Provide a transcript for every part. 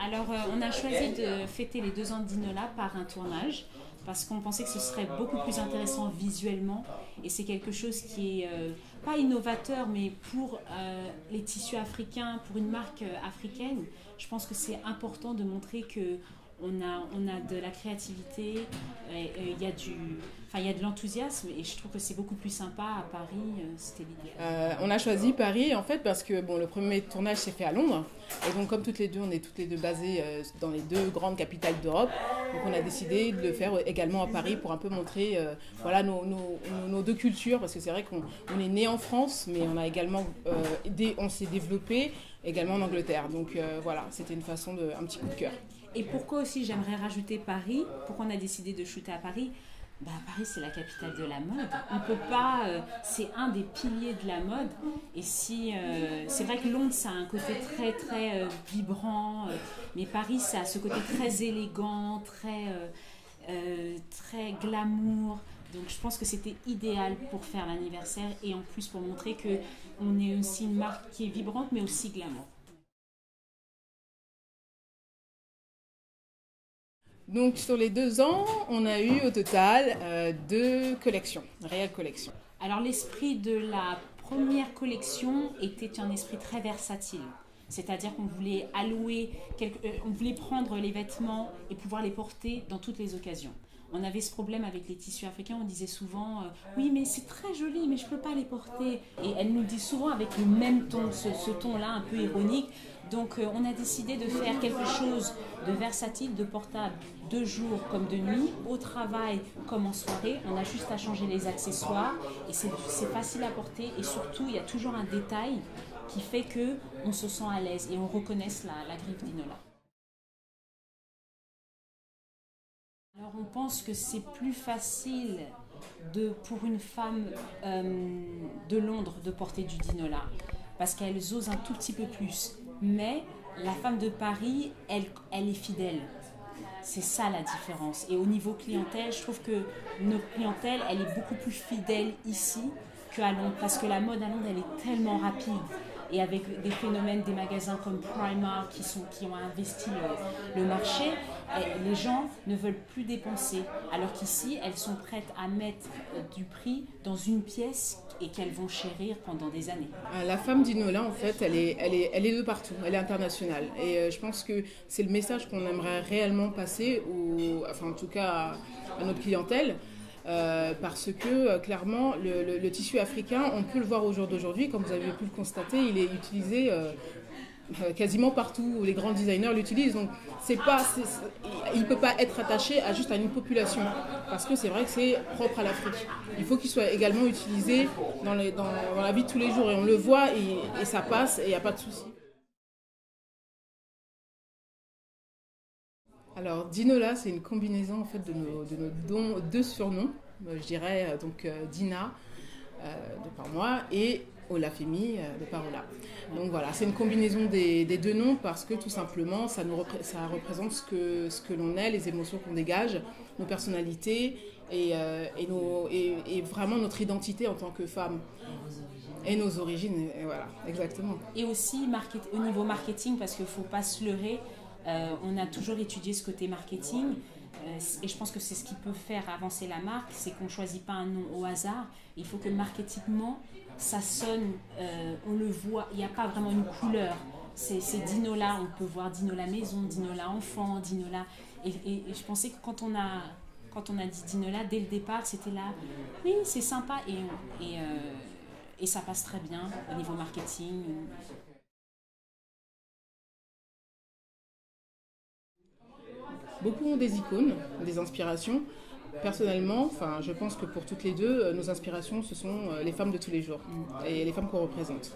Alors, on a choisi de fêter les 2 ans de Dinola par un tournage parce qu'on pensait que ce serait beaucoup plus intéressant visuellement et c'est quelque chose qui est pas innovateur mais pour les tissus africains, pour une marque africaine, je pense que c'est important de montrer que on a de la créativité, il y a il y a de l'enthousiasme et je trouve que c'est beaucoup plus sympa à Paris, c'était l'idéal. On a choisi Paris en fait parce que bon, le premier tournage s'est fait à Londres et donc comme toutes les deux on est toutes les deux basées dans les deux grandes capitales d'Europe, donc on a décidé de le faire également à Paris pour un peu montrer voilà, nos deux cultures parce que c'est vrai qu'on est né en France mais on a également on s'est développé également en Angleterre, donc voilà, c'était une façon de un petit coup de cœur. Et pourquoi aussi j'aimerais rajouter Paris? Pourquoi on a décidé de shooter à Paris? Paris, c'est la capitale de la mode. On peut pas, c'est un des piliers de la mode. Et si, c'est vrai que Londres, ça a un côté très très vibrant, mais Paris, ça a ce côté très élégant, très glamour. Donc je pense que c'était idéal pour faire l'anniversaire et en plus pour montrer que on est aussi une marque qui est vibrante, mais aussi glamour. Donc sur les 2 ans, on a eu au total 2 réelles collections. Alors l'esprit de la première collection était un esprit très versatile. C'est-à-dire qu'on voulait on voulait prendre les vêtements et pouvoir les porter dans toutes les occasions. On avait ce problème avec les tissus africains, on disait souvent oui mais c'est très joli mais je ne peux pas les porter. Et elle nous dit souvent avec le même ton, ce ton-là un peu ironique. Donc on a décidé de faire quelque chose de versatile, de portable de jour comme de nuit, au travail comme en soirée. On a juste à changer les accessoires et c'est facile à porter et surtout il y a toujours un détail qui fait qu'on se sent à l'aise et on reconnaisse la griffe d'Inola. Alors on pense que c'est plus facile pour une femme de Londres de porter du Dinola parce qu'elles osent un tout petit peu plus. Mais la femme de Paris, elle est fidèle. C'est ça la différence. Et au niveau clientèle, je trouve que notre clientèle, elle est beaucoup plus fidèle ici qu'à Londres parce que la mode à Londres, elle est tellement rapide. Et avec des phénomènes des magasins comme Primark qui ont investi le marché, les gens ne veulent plus dépenser. Alors qu'ici, elles sont prêtes à mettre du prix dans une pièce et qu'elles vont chérir pendant des années. La femme d'Inola, en fait, elle est de partout, elle est internationale. Et je pense que c'est le message qu'on aimerait réellement passer, enfin en tout cas à notre clientèle. Parce que clairement le tissu africain, on peut le voir au jour d'aujourd'hui, comme vous avez pu le constater, il est utilisé quasiment partout, les grands designers l'utilisent, donc il ne peut pas être attaché juste à une population, parce que c'est vrai que c'est propre à l'Afrique. Il faut qu'il soit également utilisé dans la vie de tous les jours, et on le voit, et ça passe, et il n'y a pas de souci. Alors Dinola, c'est une combinaison en fait de nos deux surnoms, je dirais donc Dina de par moi et Olafemi de par Ola. Donc voilà, c'est une combinaison des deux noms parce que tout simplement ça représente ce que l'on est, les émotions qu'on dégage, nos personnalités et vraiment notre identité en tant que femme. Et nos origines, et voilà, exactement. Et aussi au niveau marketing, parce qu'il ne faut pas se leurrer, on a toujours étudié ce côté marketing et je pense que c'est ce qui peut faire avancer la marque, c'est qu'on ne choisit pas un nom au hasard. Il faut que marketingement, ça sonne, on le voit, il n'y a pas vraiment une couleur. C'est Dinola, on peut voir Dinola maison, Dinola enfant, Dinola. Et je pensais que quand on a dit Dinola, dès le départ, c'était là, oui, c'est sympa et ça passe très bien au niveau marketing. Beaucoup ont des icônes, des inspirations. Personnellement, je pense que pour toutes les deux, nos inspirations, ce sont les femmes de tous les jours et les femmes qu'on représente.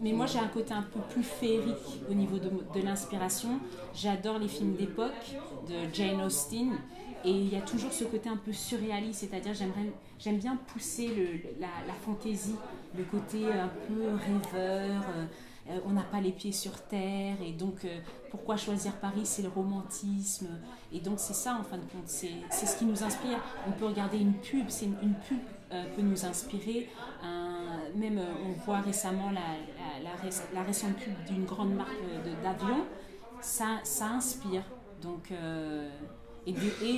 Mais moi, j'ai un côté un peu plus féerique au niveau de l'inspiration. J'adore les films d'époque de Jane Austen. Et il y a toujours ce côté un peu surréaliste, c'est-à-dire j'aime bien pousser la fantaisie, le côté un peu rêveur. On n'a pas les pieds sur terre et donc pourquoi choisir Paris, c'est le romantisme et donc c'est ça en fin de compte, c'est ce qui nous inspire. On peut regarder une pub, une pub peut nous inspirer, même on voit récemment la récente pub d'une grande marque d'avion ça inspire. Donc, et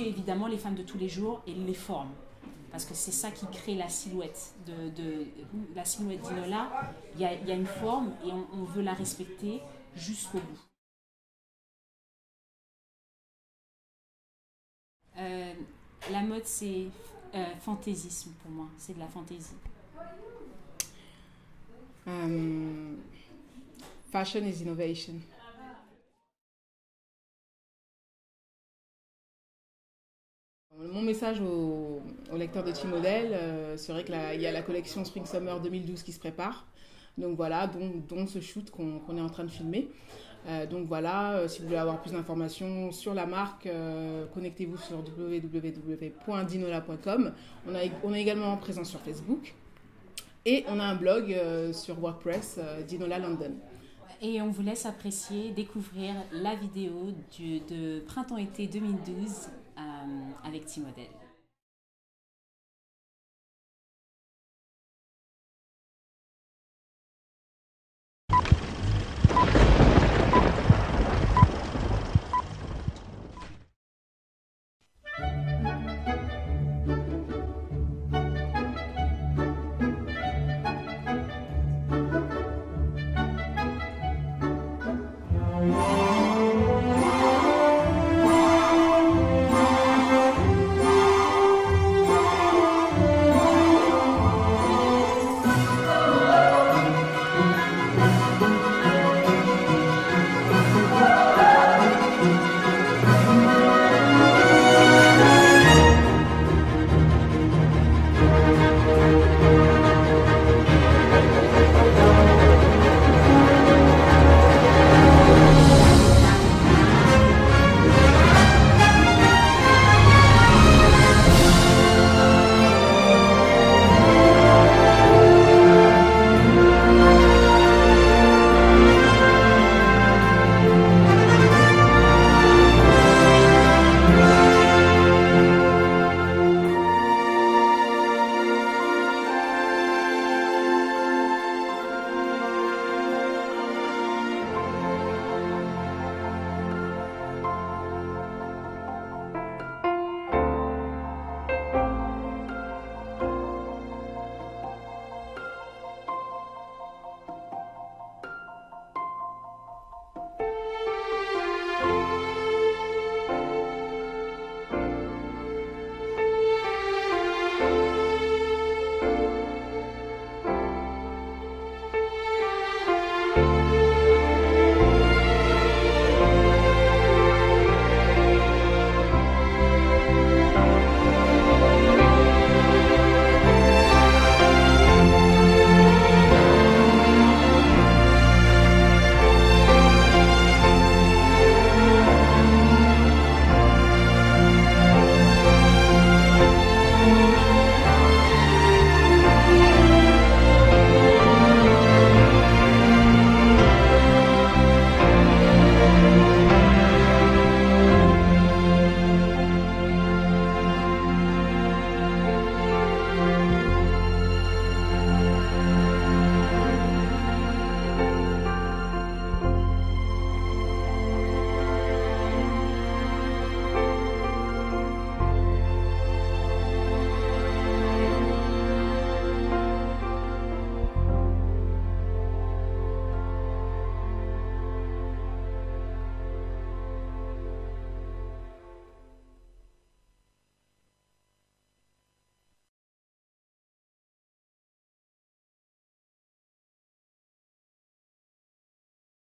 évidemment les femmes de tous les jours et les formes. Parce que c'est ça qui crée la silhouette la silhouette d'Inola. Il y a une forme et on veut la respecter jusqu'au bout. La mode, c'est fantaisisme pour moi, c'est de la fantaisie. Fashion is innovation. Mon message aux lecteurs de T-Model serait qu'il y a la collection Spring-Summer 2012 qui se prépare. Donc voilà, dont ce shoot qu'on est en train de filmer. Donc voilà, si vous voulez avoir plus d'informations sur la marque, connectez-vous sur www.dinola.com. On est également présent sur Facebook. Et on a un blog sur WordPress, Dinola London. Et on vous laisse apprécier, découvrir la vidéo de Printemps-été 2012 avec T-Model.